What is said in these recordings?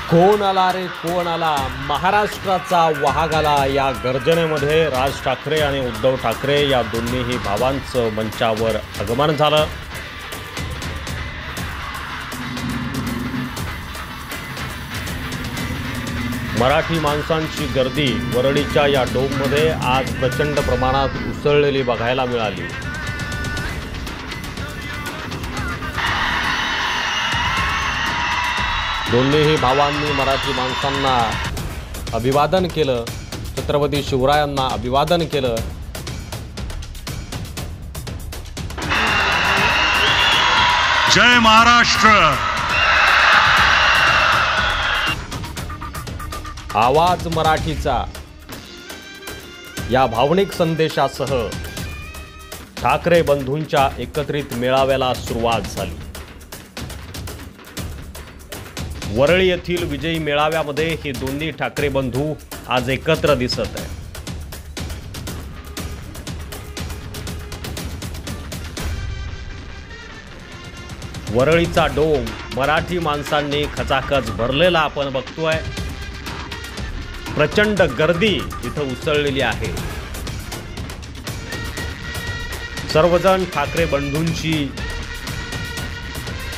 कोण आला रे कोण आला, महाराष्ट्राचा वाहक आला. या गर्जनेमध्ये राज ठाकरे आणि उद्धव ठाकरे या दोन्हीही भावांचं मंचावर आगमन झालं. मराठी माणसांची गर्दी वरळीच्या या डोममध्ये आज प्रचंड प्रमाणात उसळलेली बघायला मिळाली. दोन्हीही भावांनी मराठी माणसांना अभिवादन केलं, छत्रपती शिवरायांना अभिवादन केलं. जय महाराष्ट्र. आवाज मराठीचा या भावनिक संदेशासह ठाकरे बंधूंच्या एकत्रित मेळाव्याला सुरुवात झाली. वरळी येथील विजयी मेळाव्यामध्ये हे दोन्ही ठाकरे बंधू आज एकत्र दिसत आहेत. वरळीचा डोम मराठी माणसांनी खचाखच भरलेला आपण बघतोय. प्रचंड गर्दी इथं उसळलेली आहे. सर्वजण ठाकरे बंधूंची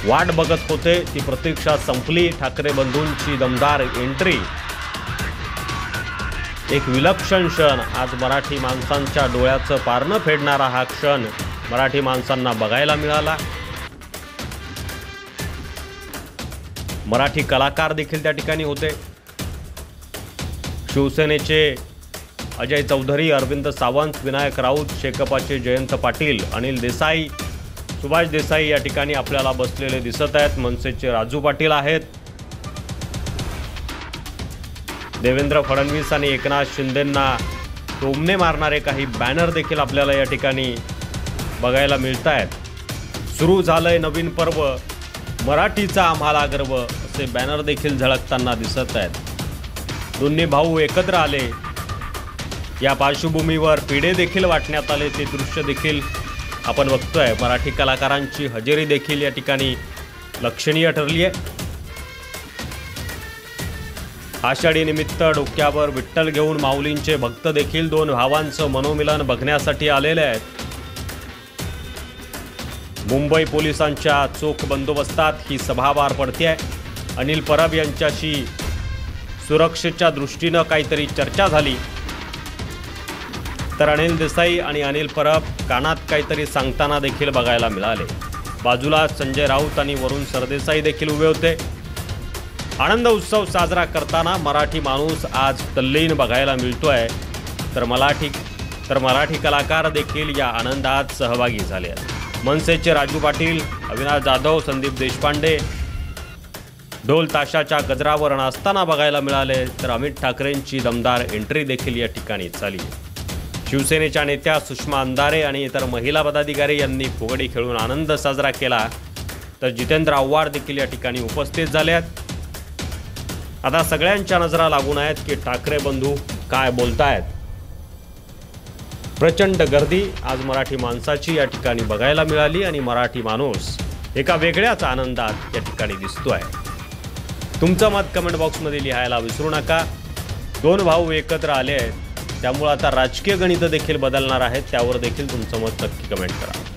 वाट बघत होते. ती प्रतीक्षा संपली. ठाकरे बंधूंची दमदार एंट्री, एक विलक्षण क्षण. आज मराठी माणसांच्या डोळ्याचं पारणं फेडणारा हा क्षण मराठी माणसांना बघायला मिळाला. मराठी कलाकार देखील त्या ठिकाणी होते. शिवसेनेचे अजय चौधरी, अरविंद सावंत, विनायक राऊत, शेकापचे जयंत पाटील, अनिल देसाई, सुभाष देसाई या ठिकाणी आपल्याला बसलेले दिसत आहेत. मनसेचे राजू पाटील आहेत. देवेंद्र फडणवीस आणि एकनाथ शिंदेंना टोमणे मारणारे काही बॅनर देखील आपल्याला या ठिकाणी बघायला मिळत आहेत. सुरू झालंय नवीन पर्व, मराठीचा आम्हाला गर्व, असे बॅनर देखील झळकताना दिसत आहेत. दोन्ही भाऊ एकत्र आले. या पार्श्वभूमीवर पेढे देखील वाटण्यात आले. ते दृश्य देखील आपण बघतोय. मराठी कलाकारांची हजेरी देखील या ठिकाणी लक्षणीय ठरली आहे. आषाढी निमित्त डोक्यावर विठ्ठल घेऊन माऊलींचे भक्त देखील दोन भावांचं मनोमिलन बघण्यासाठी आलेले आहेत. मुंबई पोलिसांच्या चोख बंदोबस्तात ही सभा पार पडते. अनिल परब यांच्याशी सुरक्षेच्या दृष्टीनं काहीतरी चर्चा झाली, तर अनिल देसाई आणि अनिल परब कानात काहीतरी सांगताना देखील बघायला मिळाले. बाजूला संजय राऊत आणि वरुण सरदेसाई देखील उभे होते. आनंद उत्सव साजरा करताना मराठी माणूस आज तल्लीन बघायला मिळतोय. तर मराठी कलाकार देखील या आनंदात सहभागी झाले आहेत. मनसेचे राजू पाटील, अविनाश जाधव, संदीप देशपांडे ढोल ताशाच्या गजरावर नाचताना बघायला मिळाले. तर अमित ठाकरेंची दमदार एंट्री देखील या ठिकाणी झाली. शिवसेनेच्या नेत्या सुषमा अंधारे आणि इतर महिला पदाधिकारी यांनी फुगडी खेळून आनंद साजरा केला. तर जितेंद्र आव्हाड देखील या ठिकाणी उपस्थित झाले आहेत. आता सगळ्यांच्या नजरा लागून आहेत की ठाकरे बंधू काय बोलतायत. प्रचंड गर्दी आज मराठी माणसाची या ठिकाणी बघायला मिळाली आणि मराठी माणूस एका वेगळ्याच आनंदात या ठिकाणी दिसतोय. तुमचं मत कमेंट बॉक्समध्ये लिहायला विसरू नका. दोन भाऊ एकत्र आले आहेत, त्यामुळे आता राजकीय गणितं देखील बदलणार आहेत. त्यावर देखील तुमचं मत नक्की कमेंट करा.